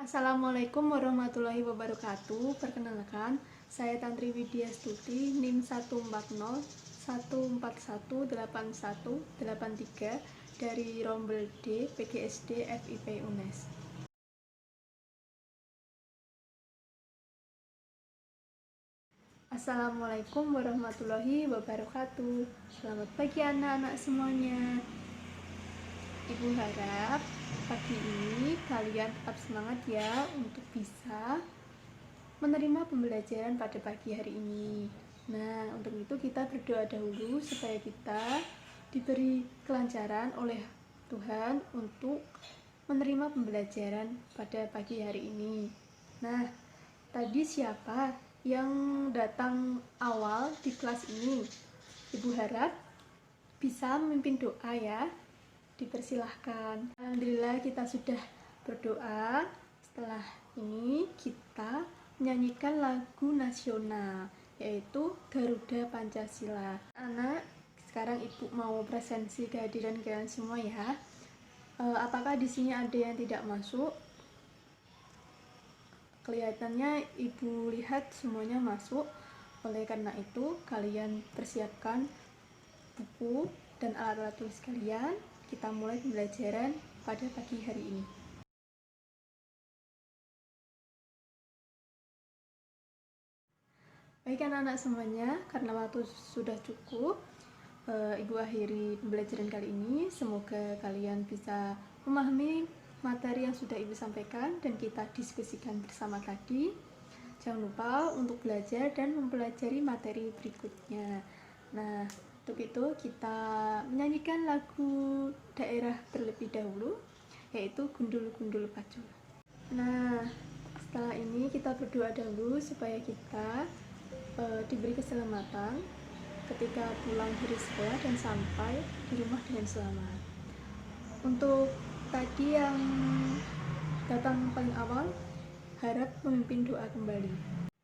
Assalamualaikum warahmatullahi wabarakatuh. Perkenalkan, saya Tantri Widya Stuti, NIM 1401411818183 dari Rombel D, PGSD FIP UNES. Assalamualaikum warahmatullahi wabarakatuh. Selamat pagi anak-anak semuanya. Ibu harap pagi ini kalian tetap semangat ya untuk bisa menerima pembelajaran pada pagi hari ini. Nah, untuk itu kita berdoa dahulu supaya kita diberi kelancaran oleh Tuhan untuk menerima pembelajaran pada pagi hari ini. Nah, tadi siapa yang datang awal di kelas ini? Ibu harap bisa memimpin doa ya. Dipersilahkan. Alhamdulillah kita sudah berdoa. Setelah ini kita menyanyikan lagu nasional yaitu Garuda Pancasila. Anak, sekarang ibu mau presensi kehadiran kalian semua ya. Apakah di sini ada yang tidak masuk? Kelihatannya ibu lihat semuanya masuk. Oleh karena itu kalian persiapkan buku dan alat-alat tulis kalian. Kita mulai pembelajaran pada pagi hari ini. Baik anak-anak semuanya, karena waktu sudah cukup, Ibu akhiri pembelajaran kali ini. Semoga kalian bisa memahami materi yang sudah Ibu sampaikan dan kita diskusikan bersama tadi. Jangan lupa untuk belajar dan mempelajari materi berikutnya. Nah, untuk itu kita menyanyikan lagu daerah terlebih dahulu, yaitu Gundul-Gundul Pacul. Nah, setelah ini kita berdoa dahulu supaya kita diberi keselamatan ketika pulang dari sekolah dan sampai di rumah dengan selamat. Untuk tadi yang datang paling awal, harap memimpin doa kembali.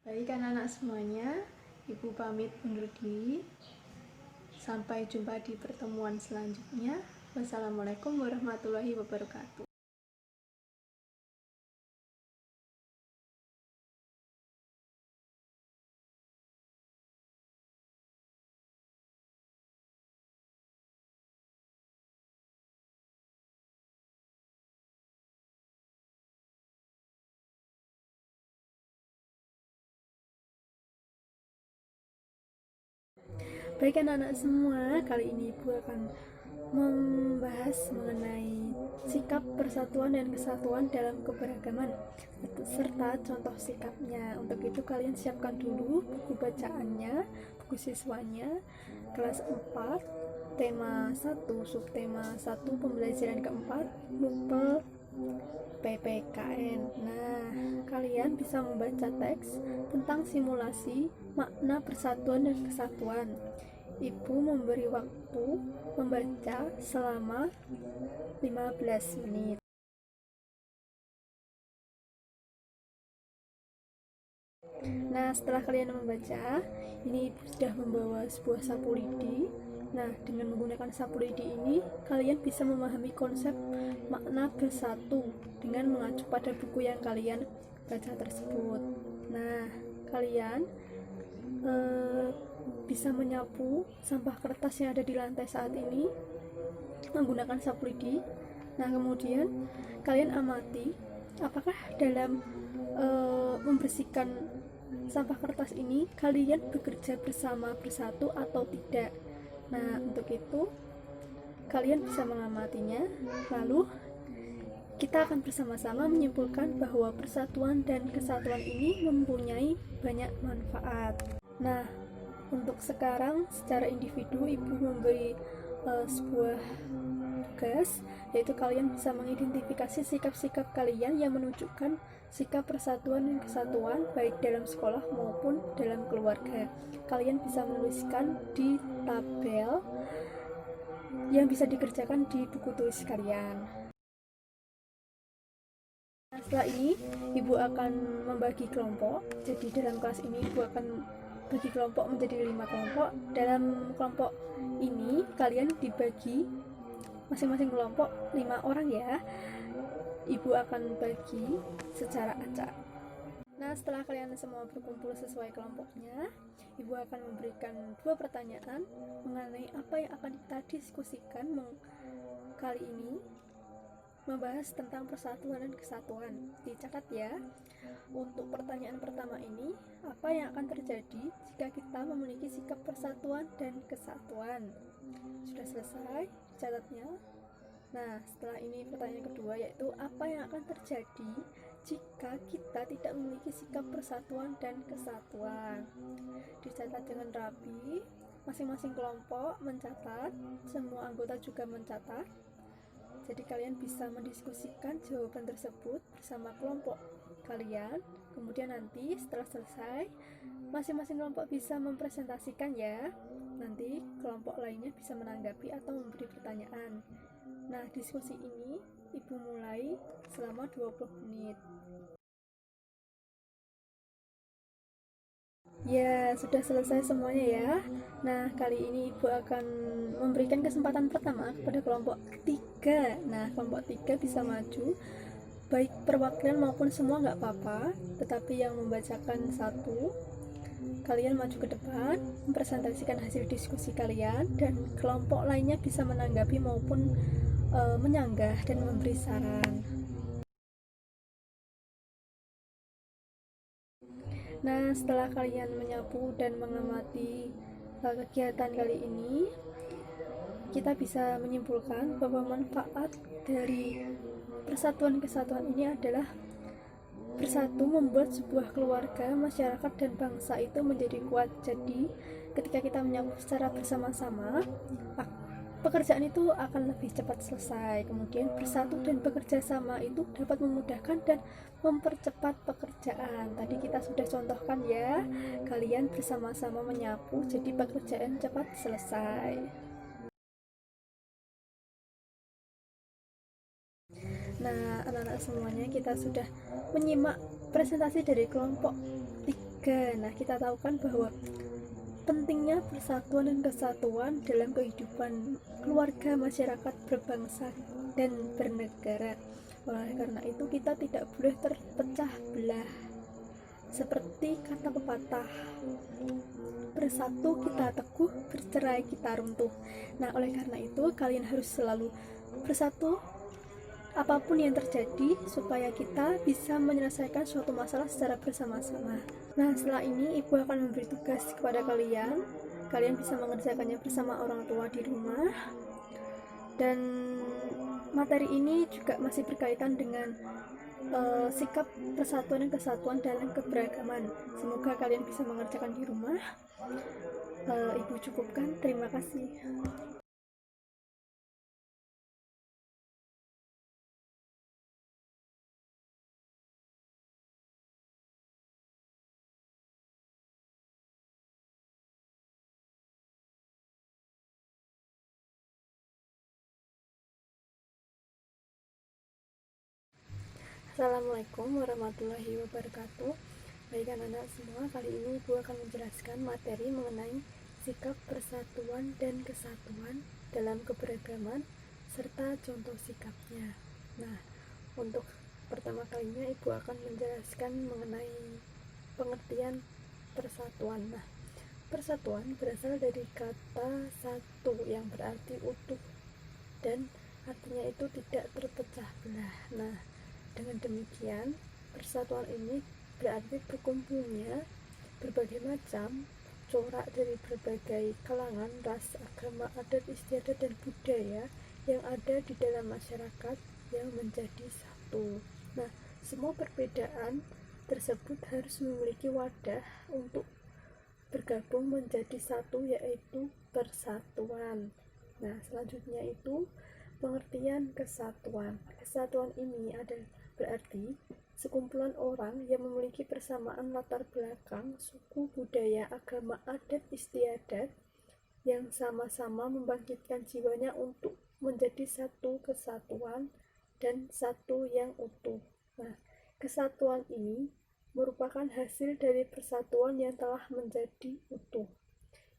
Baik anak-anak semuanya, Ibu pamit undur diri. Sampai jumpa di pertemuan selanjutnya. Wassalamualaikum warahmatullahi wabarakatuh. Baik anak-anak semua, kali ini Ibu akan membahas mengenai sikap persatuan dan kesatuan dalam keberagaman serta contoh sikapnya. Untuk itu kalian siapkan dulu buku bacaannya, buku siswanya, kelas 4, tema 1, subtema 1, pembelajaran keempat, Mupel PPKN. Nah, kalian bisa membaca teks tentang simulasi makna persatuan dan kesatuan. Ibu memberi waktu membaca selama 15 menit. Nah, setelah kalian membaca, ini Ibu sudah membawa sebuah sapu lidi. Nah, dengan menggunakan sapu lidi ini, kalian bisa memahami konsep makna bersatu dengan mengacu pada buku yang kalian baca tersebut. Nah, kalian bisa menyapu sampah kertas yang ada di lantai saat ini menggunakan sapu lidi. Nah, kemudian kalian amati apakah dalam membersihkan sampah kertas ini kalian bekerja bersama bersatu atau tidak. Nah, untuk itu kalian bisa mengamatinya, lalu kita akan bersama-sama menyimpulkan bahwa persatuan dan kesatuan ini mempunyai banyak manfaat. Nah, untuk sekarang secara individu Ibu memberi sebuah tugas, yaitu kalian bisa mengidentifikasi sikap-sikap kalian yang menunjukkan sikap persatuan dan kesatuan baik dalam sekolah maupun dalam keluarga. Kalian bisa menuliskan di tabel yang bisa dikerjakan di buku tulis kalian. Nah, setelah ini Ibu akan membagi kelompok. Jadi dalam kelas ini Ibu akan bagi kelompok menjadi 5 kelompok. Dalam kelompok ini kalian dibagi masing-masing kelompok 5 orang ya. Ibu akan bagi secara acak. Nah, setelah kalian semua berkumpul sesuai kelompoknya, Ibu akan memberikan 2 pertanyaan mengenai apa yang akan kita diskusikan kali ini, membahas tentang persatuan dan kesatuan. Dicatat ya. Untuk pertanyaan pertama ini, apa yang akan terjadi jika kita memiliki sikap persatuan dan kesatuan? Sudah selesai catatnya? Nah, setelah ini pertanyaan kedua, yaitu apa yang akan terjadi jika kita tidak memiliki sikap persatuan dan kesatuan? Dicatat dengan rapi, masing-masing kelompok mencatat, semua anggota juga mencatat. Jadi kalian bisa mendiskusikan jawaban tersebut bersama kelompok kalian. Kemudian nanti setelah selesai, masing-masing kelompok bisa mempresentasikan ya. Nanti kelompok lainnya bisa menanggapi atau memberi pertanyaan. Nah, diskusi ini Ibu mulai selama 20 menit. Ya, sudah selesai semuanya ya. Nah, kali ini Ibu akan memberikan kesempatan pertama kepada kelompok 3. Nah, kelompok 3 bisa maju. Baik perwakilan maupun semua nggak apa-apa, tetapi yang membacakan satu, kalian maju ke depan, mempresentasikan hasil diskusi kalian, dan kelompok lainnya bisa menanggapi maupun menyanggah dan memberi saran. Nah, setelah kalian menyapu dan mengamati kegiatan kali ini, kita bisa menyimpulkan bahwa manfaat dari persatuan kesatuan ini adalah bersatu membuat sebuah keluarga, masyarakat, dan bangsa itu menjadi kuat. Jadi, ketika kita menyapu secara bersama-sama, pekerjaan itu akan lebih cepat selesai. Kemudian bersatu dan bekerja sama itu dapat memudahkan dan mempercepat pekerjaan. Tadi kita sudah contohkan ya, kalian bersama-sama menyapu, jadi pekerjaan cepat selesai. Nah, anak-anak semuanya, kita sudah menyimak presentasi dari kelompok 3. Nah, kita tahu kan bahwa pentingnya persatuan dan kesatuan dalam kehidupan keluarga, masyarakat, berbangsa, dan bernegara. Oleh karena itu, kita tidak boleh terpecah belah. Seperti kata pepatah, bersatu kita teguh, bercerai kita runtuh. Nah, oleh karena itu, kalian harus selalu bersatu apapun yang terjadi, supaya kita bisa menyelesaikan suatu masalah secara bersama-sama. Nah, setelah ini Ibu akan memberi tugas kepada kalian. Kalian bisa mengerjakannya bersama orang tua di rumah. Dan materi ini juga masih berkaitan dengan sikap persatuan dan kesatuan dalam keberagaman. Semoga kalian bisa mengerjakan di rumah. Ibu cukupkan. Terima kasih. Assalamualaikum warahmatullahi wabarakatuh. Baik anak-anak semua, kali ini Ibu akan menjelaskan materi mengenai sikap persatuan dan kesatuan dalam keberagaman serta contoh sikapnya. Nah, untuk pertama kalinya Ibu akan menjelaskan mengenai pengertian persatuan. Nah, persatuan berasal dari kata satu yang berarti utuh dan artinya itu tidak terpecah belah. Nah, dengan demikian, persatuan ini berarti berkumpulnya berbagai macam corak dari berbagai kalangan, ras, agama, adat, istiadat, dan budaya yang ada di dalam masyarakat yang menjadi satu. Nah, semua perbedaan tersebut harus memiliki wadah untuk bergabung menjadi satu, yaitu persatuan. Nah, selanjutnya itu pengertian kesatuan. Kesatuan ini adalah berarti sekumpulan orang yang memiliki persamaan latar belakang, suku, budaya, agama, adat, istiadat yang sama-sama membangkitkan jiwanya untuk menjadi satu kesatuan dan satu yang utuh. Nah, kesatuan ini merupakan hasil dari persatuan yang telah menjadi utuh.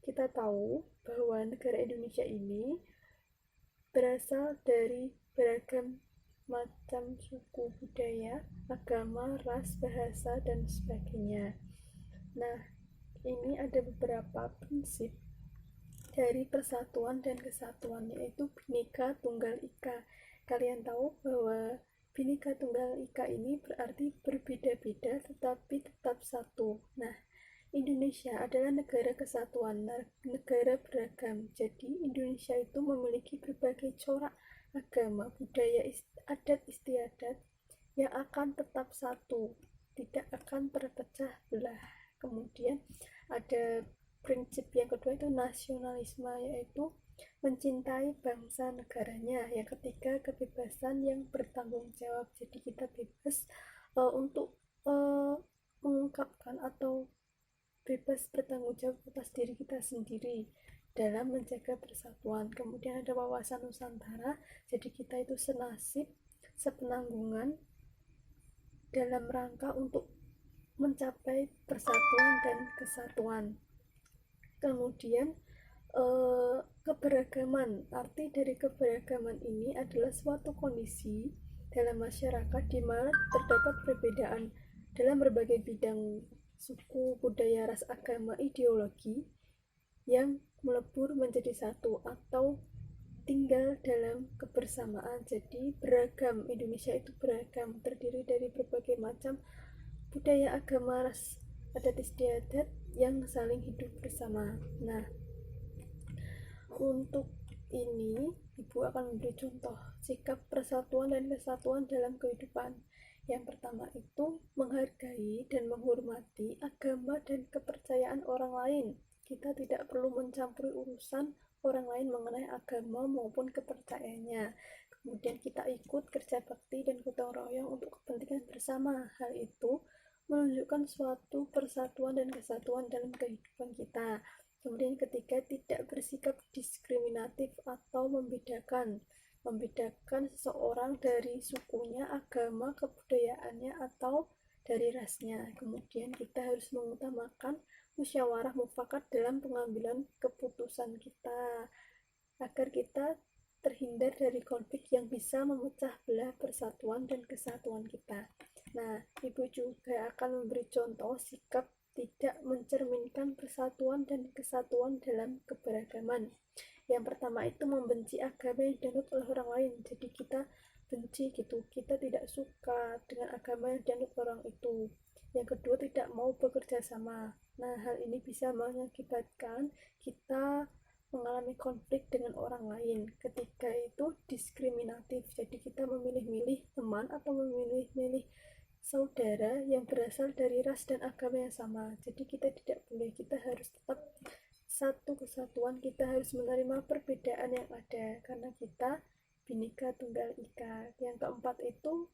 Kita tahu bahwa negara Indonesia ini berasal dari beragam macam suku, budaya, agama, ras, bahasa, dan sebagainya. Nah, ini ada beberapa prinsip dari persatuan dan kesatuan, yaitu Bhinneka Tunggal Ika. Kalian tahu bahwa Bhinneka Tunggal Ika ini berarti berbeda-beda tetapi tetap satu. Nah, Indonesia adalah negara kesatuan, negara beragam. Jadi Indonesia itu memiliki berbagai corak agama, budaya, adat istiadat yang akan tetap satu, tidak akan terpecah belah. Kemudian ada prinsip yang kedua itu nasionalisme, yaitu mencintai bangsa negaranya. Yang ketiga kebebasan yang bertanggung jawab. Jadi kita bebas untuk mengungkapkan atau bebas bertanggung jawab atas diri kita sendiri dalam menjaga persatuan. Kemudian ada wawasan Nusantara, jadi kita itu senasib, sepenanggungan dalam rangka untuk mencapai persatuan dan kesatuan. Kemudian keberagaman, arti dari keberagaman ini adalah suatu kondisi dalam masyarakat di mana terdapat perbedaan dalam berbagai bidang suku, budaya, ras, agama, ideologi yang melebur menjadi satu atau tinggal dalam kebersamaan. Jadi beragam, Indonesia itu beragam, terdiri dari berbagai macam budaya, agama, ras, adat istiadat yang saling hidup bersama. Nah, untuk ini Ibu akan memberi contoh sikap persatuan dan kesatuan dalam kehidupan. Yang pertama itu menghargai dan menghormati agama dan kepercayaan orang lain. Kita tidak perlu mencampuri urusan orang lain mengenai agama maupun kepercayaannya. Kemudian kita ikut kerja bakti dan gotong royong untuk kepentingan bersama. Hal itu menunjukkan suatu persatuan dan kesatuan dalam kehidupan kita. Kemudian ketiga, tidak bersikap diskriminatif atau membedakan seseorang dari sukunya, agama, kebudayaannya, atau dari rasnya. Kemudian kita harus mengutamakan musyawarah mufakat dalam pengambilan keputusan kita, agar kita terhindar dari konflik yang bisa memecah belah persatuan dan kesatuan kita. Nah, Ibu juga akan memberi contoh sikap tidak mencerminkan persatuan dan kesatuan dalam keberagaman. Yang pertama itu membenci agama yang dianut oleh orang lain. Jadi kita benci gitu, kita tidak suka dengan agama yang dianut orang itu. Yang kedua, tidak mau bekerja sama. Nah, hal ini bisa mengakibatkan kita mengalami konflik dengan orang lain. Ketiga itu diskriminatif. Jadi kita memilih-milih teman atau memilih-milih saudara yang berasal dari ras dan agama yang sama. Jadi kita tidak boleh, kita harus tetap satu kesatuan, kita harus menerima perbedaan yang ada karena kita Bhinneka Tunggal Ika. Yang keempat itu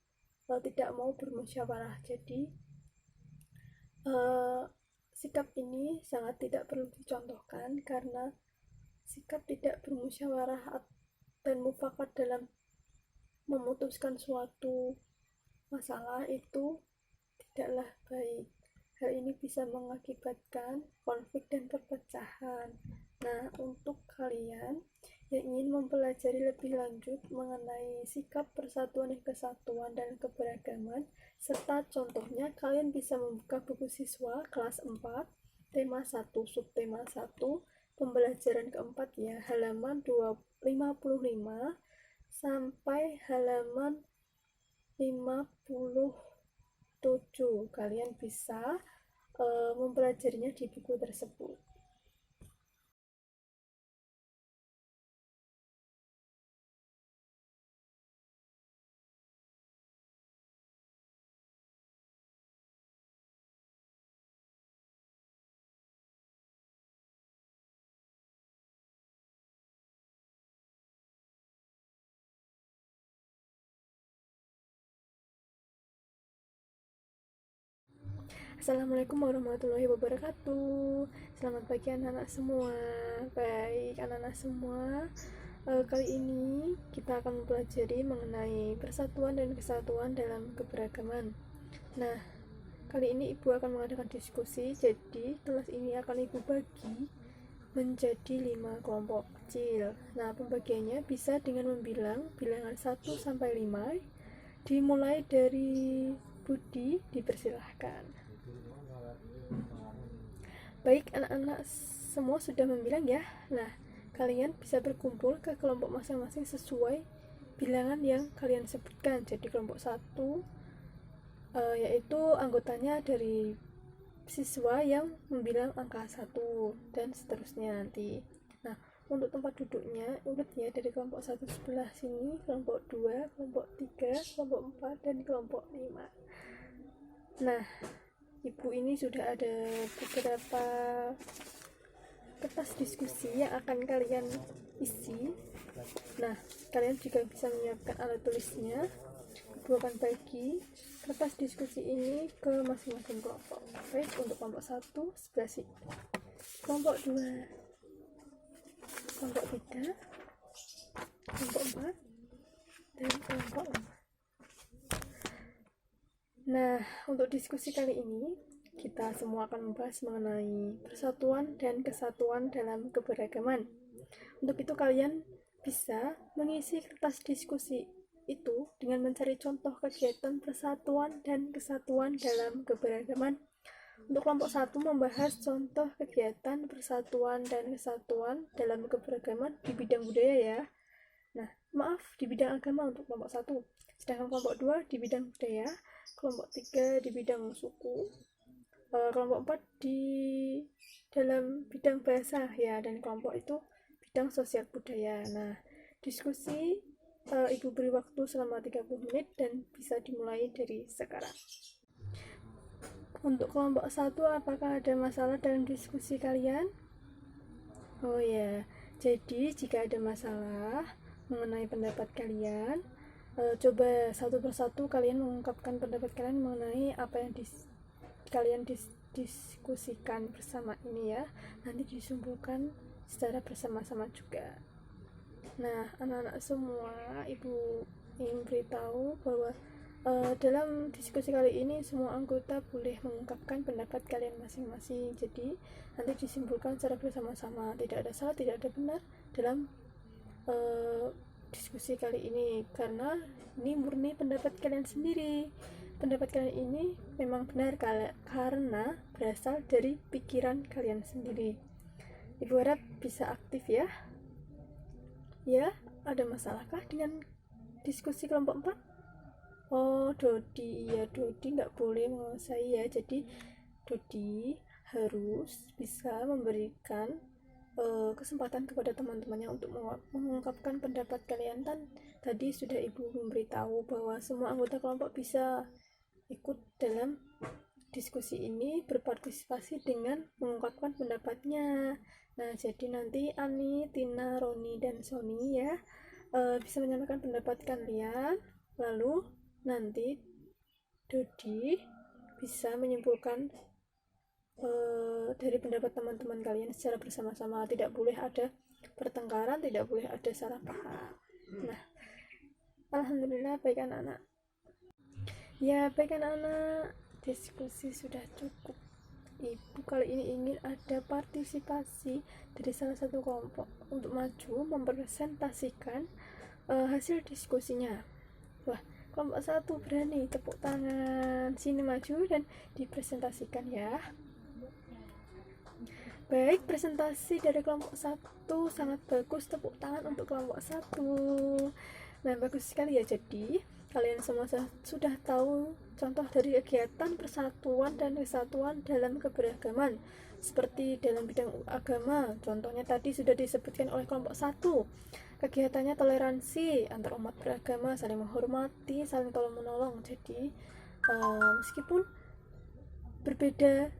tidak mau bermusyawarah. Jadi sikap ini sangat tidak perlu dicontohkan karena sikap tidak bermusyawarah dan mufakat dalam memutuskan suatu masalah itu tidaklah baik. Hal ini bisa mengakibatkan konflik dan perpecahan. Nah, untuk kalian yang ingin mempelajari lebih lanjut mengenai sikap persatuan dan kesatuan dan keberagaman, serta contohnya, kalian bisa membuka buku siswa kelas 4, tema 1, subtema 1, pembelajaran keempat ya, halaman 55 sampai halaman 57. Kalian bisa mempelajarinya di buku tersebut. Assalamualaikum warahmatullahi wabarakatuh. Selamat pagi anak-anak semua. Baik anak-anak semua, kali ini kita akan mempelajari mengenai persatuan dan kesatuan dalam keberagaman. Nah, kali ini Ibu akan mengadakan diskusi. Jadi kelas ini akan Ibu bagi menjadi 5 kelompok kecil. Nah, pembagiannya bisa dengan membilang bilangan 1 sampai 5 Dimulai dari Budi, dipersilahkan. Baik, anak-anak semua sudah membilang ya. Nah, kalian bisa berkumpul ke kelompok masing-masing sesuai bilangan yang kalian sebutkan. Jadi kelompok 1 yaitu anggotanya dari siswa yang membilang angka 1 dan seterusnya nanti. Nah, untuk tempat duduknya urut ya, dari kelompok 1 sebelah sini, kelompok 2, kelompok 3, kelompok 4, dan kelompok 5. Nah, ibu ini sudah ada beberapa kertas diskusi yang akan kalian isi. Nah, kalian juga bisa menyiapkan alat tulisnya. Ibu akan bagi kertas diskusi ini ke masing-masing kelompok. Baik, untuk kelompok 1 sebelah sini, kelompok 2, kelompok 3, kelompok 4, dan kelompok 5. Nah, untuk diskusi kali ini kita semua akan membahas mengenai persatuan dan kesatuan dalam keberagaman. Untuk itu kalian bisa mengisi kertas diskusi itu dengan mencari contoh kegiatan persatuan dan kesatuan dalam keberagaman. Untuk kelompok 1 membahas contoh kegiatan persatuan dan kesatuan dalam keberagaman di bidang budaya ya. Nah, maaf, di bidang agama untuk kelompok 1. Sedangkan kelompok 2 di bidang budaya, kelompok 3 di bidang suku, kelompok 4 di dalam bidang bahasa ya, dan kelompok itu bidang sosial budaya. Nah, diskusi ibu beri waktu selama 30 menit dan bisa dimulai dari sekarang. Untuk kelompok 1, apakah ada masalah dalam diskusi kalian? Oh ya, jadi jika ada masalah mengenai pendapat kalian, coba satu persatu kalian mengungkapkan pendapat kalian mengenai apa yang kalian diskusikan bersama ini ya. Nanti disimpulkan secara bersama-sama juga. Nah, anak-anak semua, ibu ingin beritahu bahwa dalam diskusi kali ini semua anggota boleh mengungkapkan pendapat kalian masing-masing. Jadi nanti disimpulkan secara bersama-sama, tidak ada salah, tidak ada benar dalam diskusi kali ini, karena ini murni pendapat kalian sendiri. Pendapat kalian ini memang benar karena berasal dari pikiran kalian sendiri. Ibu harap bisa aktif ya. Ya, ada masalahkah dengan diskusi kelompok 4? Oh, Dodi, iya Dodi nggak boleh menguasai ya. Jadi Dodi harus bisa memberikan kesempatan kepada teman-temannya untuk mengungkapkan pendapat kalian. Dan tadi sudah ibu memberitahu bahwa semua anggota kelompok bisa ikut dalam diskusi ini, berpartisipasi dengan mengungkapkan pendapatnya. Nah, jadi nanti Ani, Tina, Roni, dan Sony ya bisa menyampaikan pendapat kalian. Lalu nanti Dodi bisa menyimpulkan dari pendapat teman-teman kalian secara bersama-sama. Tidak boleh ada pertengkaran, tidak boleh ada salah paham. Nah, alhamdulillah baik anak-anak. Ya, baik anak-anak, diskusi sudah cukup. Ibu kali ini ingin ada partisipasi dari salah satu kelompok untuk maju mempresentasikan hasil diskusinya. Wah, kelompok 1 berani, tepuk tangan, sini maju dan dipresentasikan ya. Baik, presentasi dari kelompok 1 sangat bagus, tepuk tangan untuk kelompok 1. Nah, bagus sekali ya. Jadi kalian semua sudah tahu contoh dari kegiatan persatuan dan kesatuan dalam keberagaman. Seperti dalam bidang agama, contohnya tadi sudah disebutkan oleh kelompok 1. Kegiatannya toleransi antar umat beragama, saling menghormati, saling tolong-menolong. Jadi meskipun berbeda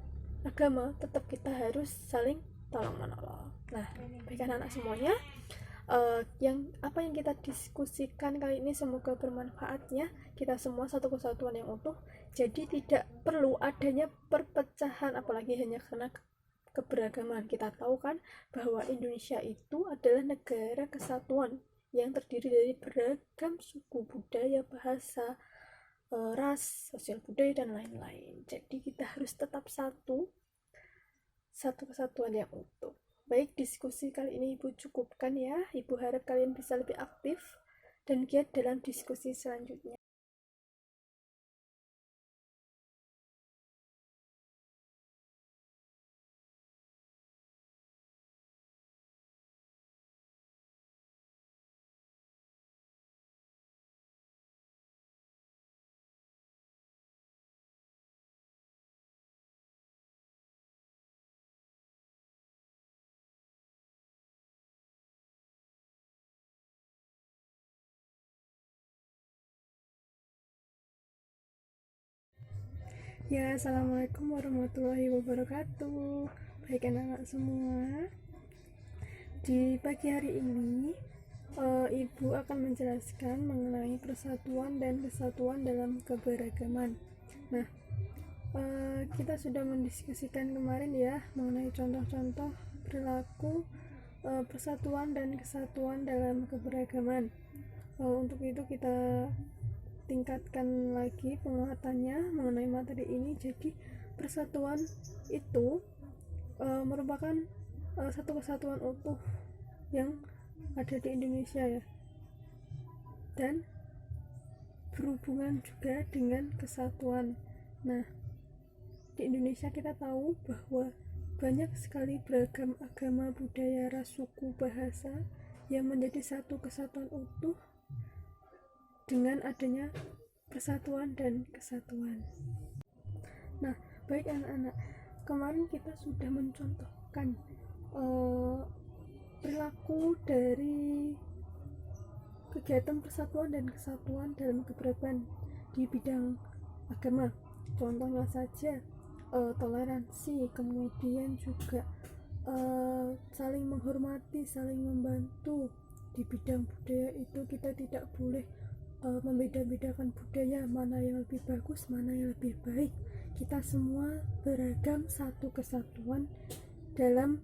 agama, tetap kita harus saling tolong-menolong. Nah, baik anak-anak semuanya, apa yang kita diskusikan kali ini semoga bermanfaat ya. Kita semua satu kesatuan yang utuh. Jadi tidak perlu adanya perpecahan, apalagi hanya karena keberagaman. Kita tahu kan bahwa Indonesia itu adalah negara kesatuan yang terdiri dari beragam suku, budaya, bahasa, ras, sosial budaya, dan lain-lain. Jadi kita harus tetap satu kesatuan yang utuh. Baik, diskusi kali ini Ibu cukupkan ya. Ibu harap kalian bisa lebih aktif dan giat dalam diskusi selanjutnya. Ya, assalamualaikum warahmatullahi wabarakatuh. Baik anak-anak semua. Di pagi hari ini, Ibu akan menjelaskan mengenai persatuan dan kesatuan dalam keberagaman. Nah, kita sudah mendiskusikan kemarin ya mengenai contoh-contoh perilaku persatuan dan kesatuan dalam keberagaman. Untuk itu kita tingkatkan lagi penguatannya mengenai materi ini. Jadi persatuan itu merupakan satu kesatuan utuh yang ada di Indonesia ya, dan berhubungan juga dengan kesatuan. Nah, di Indonesia kita tahu bahwa banyak sekali beragam agama, budaya, ras, suku, bahasa yang menjadi satu kesatuan utuh dengan adanya persatuan dan kesatuan. Nah, baik anak-anak, kemarin kita sudah mencontohkan perilaku dari kegiatan persatuan dan kesatuan dalam keberagaman di bidang agama. Contohnya saja toleransi, kemudian juga saling menghormati, saling membantu. Di bidang budaya itu kita tidak boleh membeda-bedakan budaya, mana yang lebih bagus, mana yang lebih baik. Kita semua beragam, satu kesatuan dalam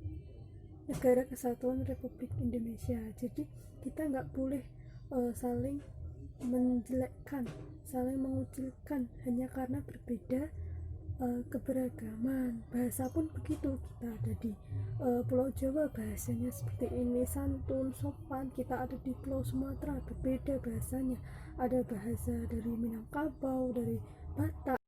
negara kesatuan Republik Indonesia. Jadi kita nggak boleh saling menjelekkan, saling mengucilkan hanya karena berbeda keberagaman. Bahasa pun begitu, kita ada di Pulau Jawa bahasanya seperti ini, santun, sopan. Kita ada di Pulau Sumatera, berbeda bahasanya, ada bahasa dari Minangkabau, dari Batak.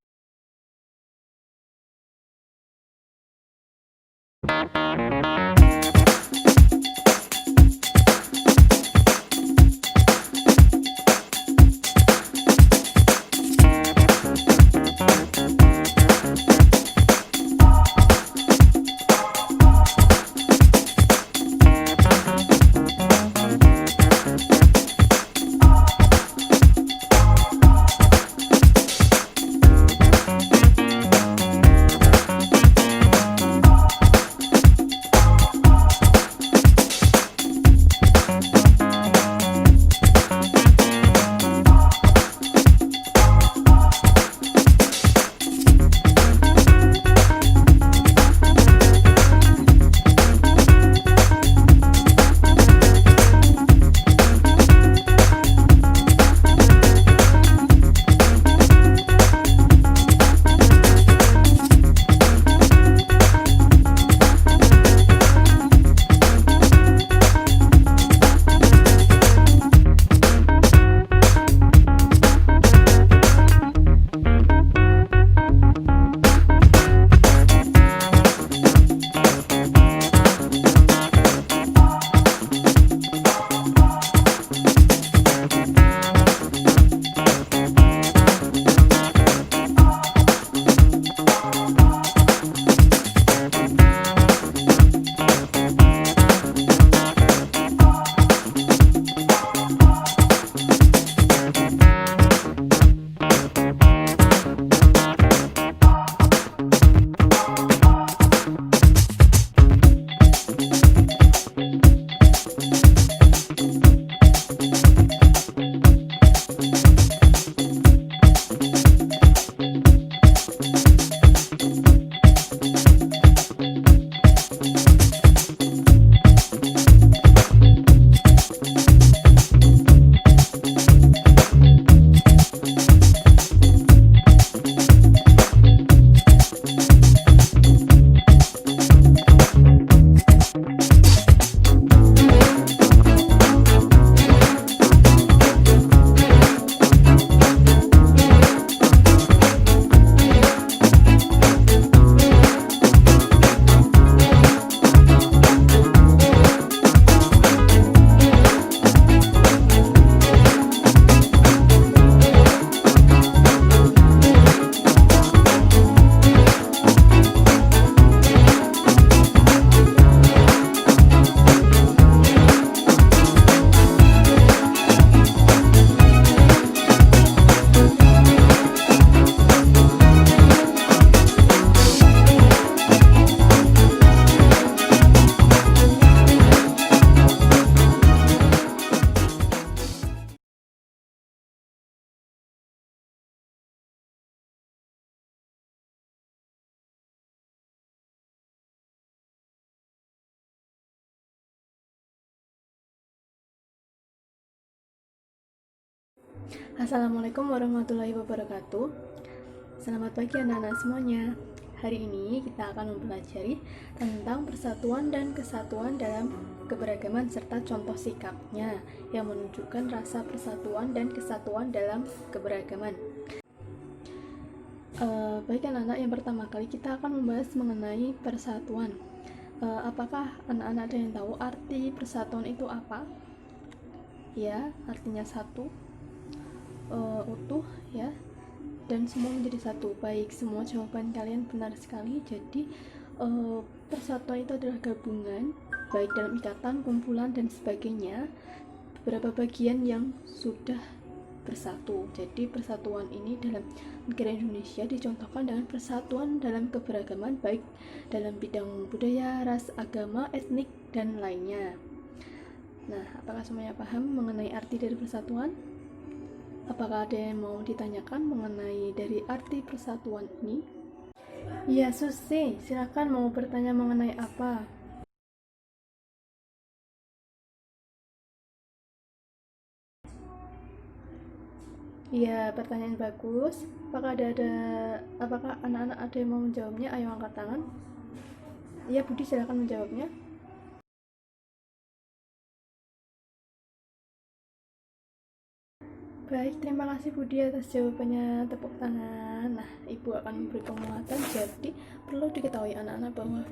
Assalamualaikum warahmatullahi wabarakatuh. Selamat pagi anak-anak semuanya. Hari ini kita akan mempelajari tentang persatuan dan kesatuan dalam keberagaman serta contoh sikapnya yang menunjukkan rasa persatuan dan kesatuan dalam keberagaman. Baik anak-anak, yang pertama kali kita akan membahas mengenai persatuan. Apakah anak-anak ada yang tahu arti persatuan itu apa? Ya, artinya satu, utuh ya, dan semua menjadi satu. Baik, semua jawaban kalian benar sekali. Jadi persatuan itu adalah gabungan baik dalam ikatan, kumpulan dan sebagainya, beberapa bagian yang sudah bersatu. Jadi persatuan ini dalam negara Indonesia dicontohkan dengan persatuan dalam keberagaman baik dalam bidang budaya, ras, agama, etnik dan lainnya. Nah, apakah semuanya paham mengenai arti dari persatuan? Apakah ada yang mau ditanyakan mengenai dari arti persatuan ini? Ya, Susi, silakan mau bertanya mengenai apa? Iya, pertanyaan bagus. Apakah anak-anak ada yang mau menjawabnya? Ayo angkat tangan. Iya, Budi, silakan menjawabnya. Baik, terima kasih Budi atas jawabannya, tepuk tangan. Nah, Ibu akan memberi penguatan. Jadi, perlu diketahui anak-anak bahwa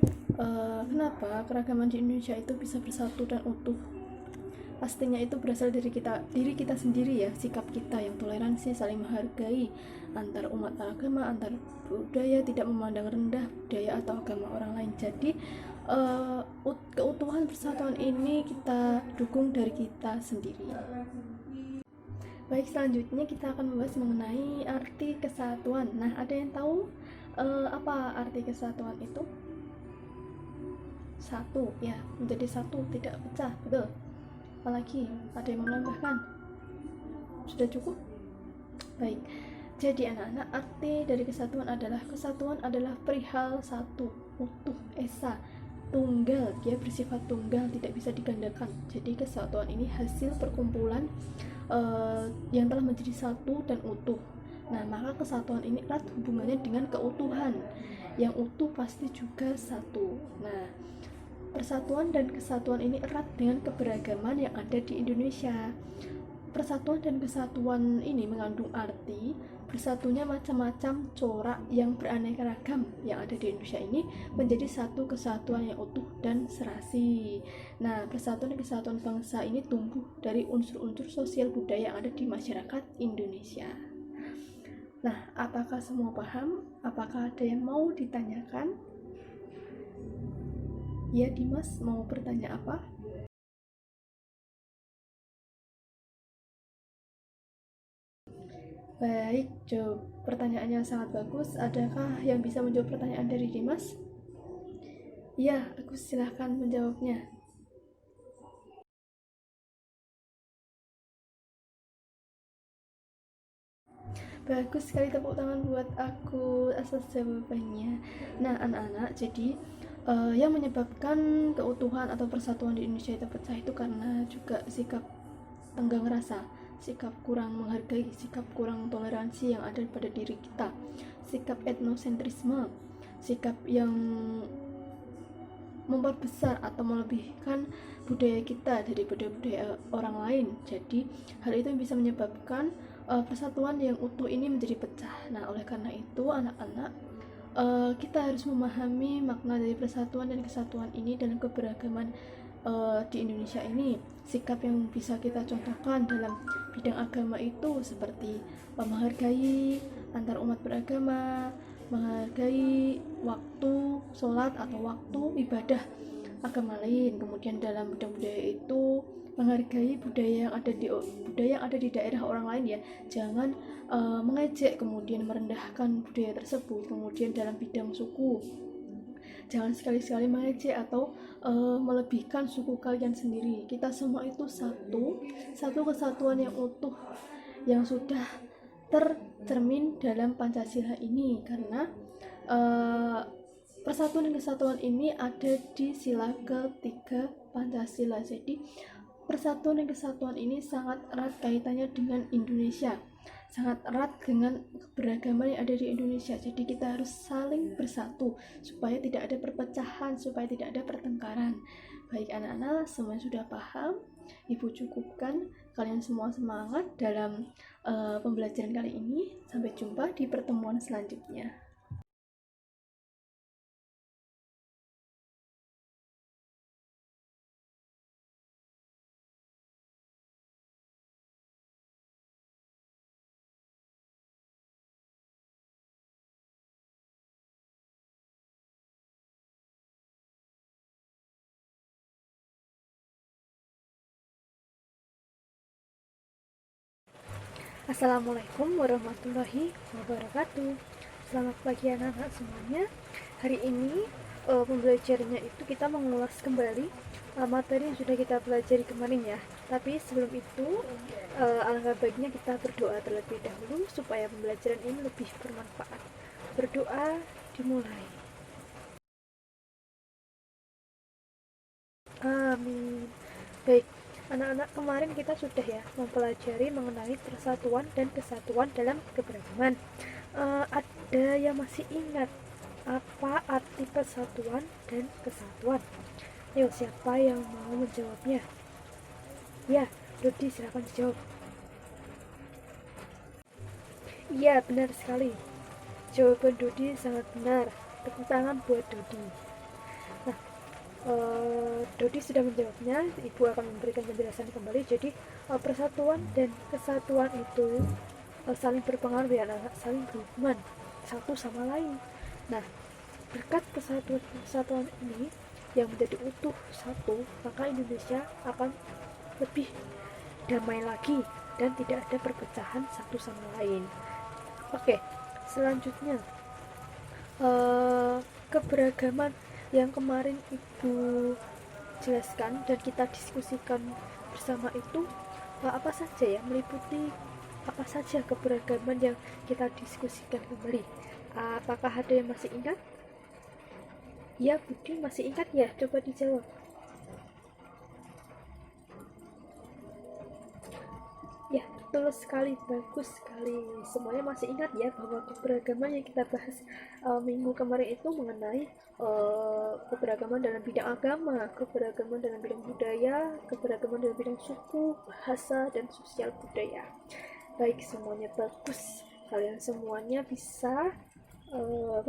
kenapa keragaman di Indonesia itu bisa bersatu dan utuh. Pastinya itu berasal dari diri kita sendiri ya, sikap kita yang toleransi, saling menghargai antar umat agama, antar budaya, tidak memandang rendah budaya atau agama orang lain. Jadi keutuhan persatuan ini kita dukung dari kita sendiri. Baik, selanjutnya kita akan membahas mengenai arti kesatuan. Nah, ada yang tahu apa arti kesatuan itu? Satu, ya, menjadi satu, tidak pecah, betul. Apalagi, ada yang menambahkan? Sudah cukup? Baik, jadi anak-anak, arti dari kesatuan adalah perihal satu, utuh, esa, tunggal. Dia bersifat tunggal, tidak bisa digandakan. Jadi kesatuan ini hasil perkumpulan yang telah menjadi satu dan utuh. Nah, maka kesatuan ini erat hubungannya dengan keutuhan. Yang utuh pasti juga satu. Nah, persatuan dan kesatuan ini erat dengan keberagaman yang ada di Indonesia. Persatuan dan kesatuan ini mengandung arti bersatunya macam-macam corak yang beraneka ragam yang ada di Indonesia ini menjadi satu kesatuan yang utuh dan serasi. Nah, persatuan dan kesatuan bangsa ini tumbuh dari unsur-unsur sosial budaya yang ada di masyarakat Indonesia. Nah, apakah semua paham? Apakah ada yang mau ditanyakan? Ya, Dimas, mau bertanya apa? Baik, pertanyaannya sangat bagus. Adakah yang bisa menjawab pertanyaan dari Dimas? Iya, aku silahkan menjawabnya. Bagus sekali, tepuk tangan buat aku atas jawabannya. Nah, anak-anak, jadi yang menyebabkan keutuhan atau persatuan di Indonesia itu pecah itu karena juga sikap tenggang rasa, sikap kurang menghargai, sikap kurang toleransi yang ada pada diri kita, sikap etnosentrisme, sikap yang memperbesar atau melebihkan budaya kita daripada budaya orang lain. Jadi hal itu bisa menyebabkan persatuan yang utuh ini menjadi pecah. Nah, oleh karena itu anak-anak, kita harus memahami makna dari persatuan dan kesatuan ini dalam keberagaman di Indonesia ini. Sikap yang bisa kita contohkan dalam bidang agama itu seperti menghargai antar umat beragama, menghargai waktu sholat atau waktu ibadah agama lain. Kemudian dalam bidang budaya itu menghargai budaya yang ada di daerah orang lain ya. Jangan mengejek kemudian merendahkan budaya tersebut. Kemudian dalam bidang suku, jangan sekali-sekali mengejek atau melebihkan suku kalian sendiri. Kita semua itu satu kesatuan yang utuh yang sudah tercermin dalam Pancasila ini, karena persatuan dan kesatuan ini ada di sila ketiga Pancasila. Jadi persatuan dan kesatuan ini sangat erat kaitannya dengan Indonesia, sangat erat dengan keberagaman yang ada di Indonesia. Jadi kita harus saling bersatu supaya tidak ada perpecahan, supaya tidak ada pertengkaran. Baik anak-anak, semua sudah paham? Ibu cukupkan, kalian semua semangat dalam pembelajaran kali ini. Sampai jumpa di pertemuan selanjutnya. Assalamualaikum warahmatullahi wabarakatuh. Selamat pagi anak-anak semuanya. Hari ini pembelajarannya itu kita mengulas kembali materi yang sudah kita pelajari kemarin ya. Tapi sebelum itu alangkah baiknya kita berdoa terlebih dahulu supaya pembelajaran ini lebih bermanfaat. Berdoa dimulai. Amin. Baik, anak-anak, kemarin kita sudah ya mempelajari mengenai persatuan dan kesatuan dalam keberagaman. Ada yang masih ingat apa arti persatuan dan kesatuan? Ayo, siapa yang mau menjawabnya? Ya, Dodi, silakan dijawab. Iya, benar sekali. Jawaban Dodi sangat benar. Tepuk tangan buat Dodi. Nah, Dodi sudah menjawabnya. Ibu akan memberikan penjelasan kembali. Jadi persatuan dan kesatuan itu saling berpengaruh ya anak, saling berhubungan satu sama lain. Nah, berkat kesatuan ini yang menjadi utuh satu, maka Indonesia akan lebih damai lagi dan tidak ada perpecahan satu sama lain. Oke, selanjutnya keberagaman yang kemarin Ibu jelaskan dan kita diskusikan bersama itu apa saja ya, meliputi apa saja keberagaman yang kita diskusikan kembali. Apakah ada yang masih ingat? Ya, Budi masih ingat ya? Coba dijawab. Ya, betul sekali, bagus sekali. Semuanya masih ingat ya bahwa keberagaman yang kita bahas minggu kemarin itu mengenai keberagaman dalam bidang agama, keberagaman dalam bidang budaya, keberagaman dalam bidang suku, bahasa, dan sosial budaya. Baik, semuanya bagus. Kalian semuanya bisa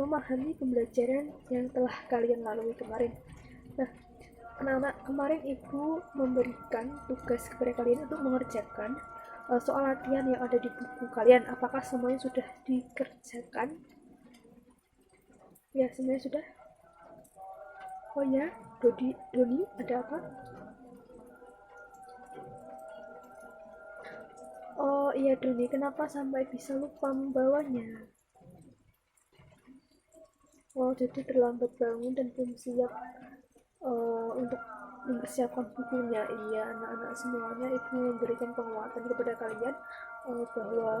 memahami pembelajaran yang telah kalian lalui kemarin. Nah, anak-anak, kemarin Ibu memberikan tugas kepada kalian untuk mengerjakan soal latihan yang ada di buku kalian. Apakah semuanya sudah dikerjakan? Ya, semuanya sudah. Oh ya, Doni, ada apa? Oh iya Doni, kenapa sampai bisa lupa membawanya? Oh, jadi terlambat bangun dan belum siap untuk mempersiapkan bukunya. Iya, anak-anak semuanya, Ibu memberikan penguatan kepada kalian bahwa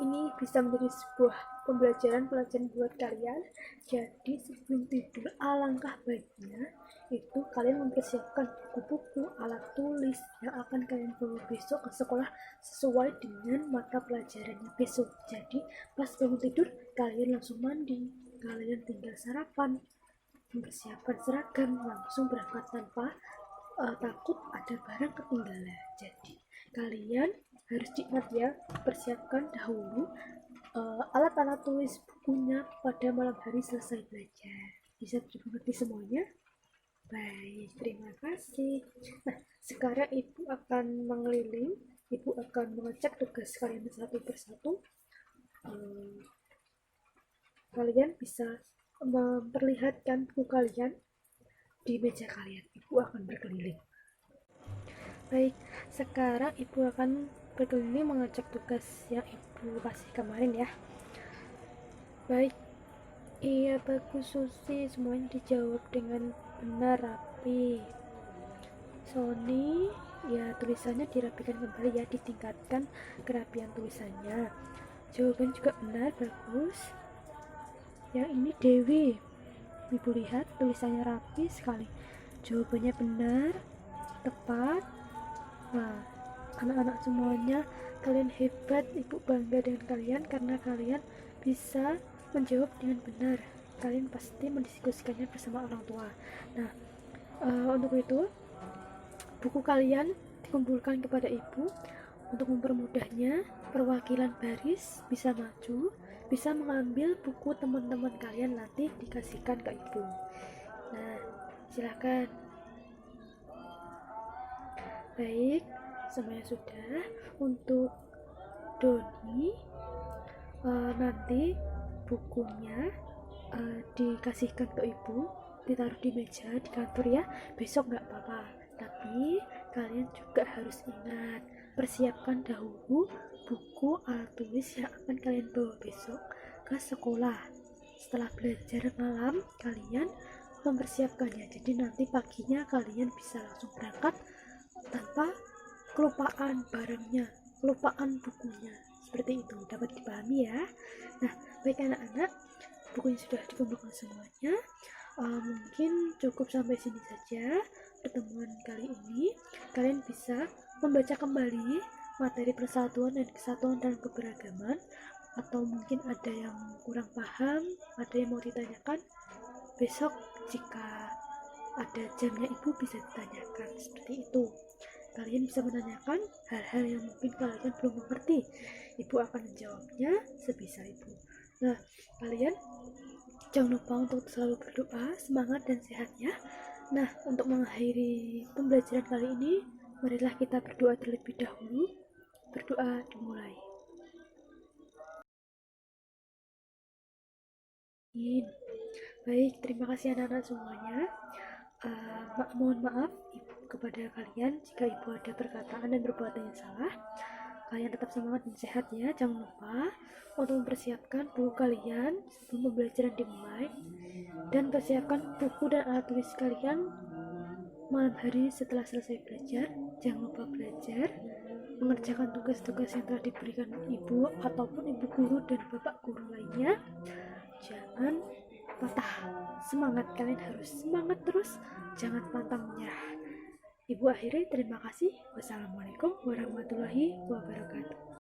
ini bisa menjadi sebuah pelajaran buat kalian. Jadi sebelum tidur, alangkah baiknya itu kalian mempersiapkan buku-buku, alat tulis yang akan kalian bawa besok ke sekolah sesuai dengan mata pelajarannya besok. Jadi pas bangun tidur, kalian langsung mandi, kalian tinggal sarapan, mempersiapkan seragam, langsung berangkat tanpa takut ada barang ketinggalan. Jadi kalian harus diingat ya, persiapkan dahulu alat-alat tulis bukunya pada malam hari selesai belajar. Bisa dimengerti semuanya? Baik, terima kasih. Nah, sekarang Ibu akan mengeliling, Ibu akan mengecek tugas kalian satu persatu. Kalian bisa memperlihatkan buku kalian di meja kalian. Ibu akan berkeliling. Baik, sekarang Ibu akan berkeliling mengecek tugas yang Ibu kasih kemarin ya. Baik, iya bagus Susi, semuanya dijawab dengan benar, rapi. Sony, ya tulisannya dirapikan kembali ya, ditingkatkan kerapian tulisannya. Jawaban juga benar, bagus. Yang ini Dewi, Ibu lihat tulisannya rapi sekali. Jawabannya benar, tepat, anak-anak semuanya. Kalian hebat, ibu bangga dengan kalian karena kalian bisa menjawab dengan benar. Kalian pasti mendiskusikannya bersama orang tua. Nah, untuk itu buku kalian dikumpulkan kepada ibu. Untuk mempermudahnya, perwakilan baris bisa maju, bisa mengambil buku teman-teman kalian nanti dikasihkan ke ibu. Nah, silakan. Baik, semuanya sudah. Untuk Doni, nanti bukunya dikasihkan ke ibu, ditaruh di meja di kantor ya. Besok nggak apa-apa, tapi kalian juga harus ingat, persiapkan dahulu buku alat tulis yang akan kalian bawa besok ke sekolah. Setelah belajar malam, kalian mempersiapkannya, jadi nanti paginya kalian bisa langsung berangkat tanpa kelupaan barangnya, kelupaan bukunya. Seperti itu, dapat dipahami ya. Nah, baik anak-anak, bukunya sudah dikumpulkan semuanya. Mungkin cukup sampai sini saja pertemuan kali ini. Kalian bisa membaca kembali materi persatuan dan kesatuan dalam keberagaman, atau mungkin ada yang kurang paham, ada yang mau ditanyakan, besok jika ada jamnya ibu bisa ditanyakan. Seperti itu, kalian bisa menanyakan hal-hal yang mungkin kalian belum mengerti. Ibu akan menjawabnya sebisa ibu. Nah, kalian jangan lupa untuk selalu berdoa, semangat dan sehat ya. Nah, untuk mengakhiri pembelajaran kali ini, marilah kita berdoa terlebih dahulu. Berdoa dimulai. Baik, terima kasih anak-anak semuanya. Mohon maaf kepada kalian jika ibu ada perkataan dan perbuatan yang salah. Kalian tetap semangat dan sehat ya. Jangan lupa untuk mempersiapkan buku kalian sebelum pembelajaran dimulai, dan persiapkan buku dan alat tulis kalian malam hari setelah selesai belajar. Jangan lupa belajar, mengerjakan tugas-tugas yang telah diberikan ibu ataupun ibu guru dan bapak guru lainnya. Jangan patah semangat, kalian harus semangat terus, jangan pantang menyerah. Ibu akhiri, terima kasih. Wassalamualaikum warahmatullahi wabarakatuh.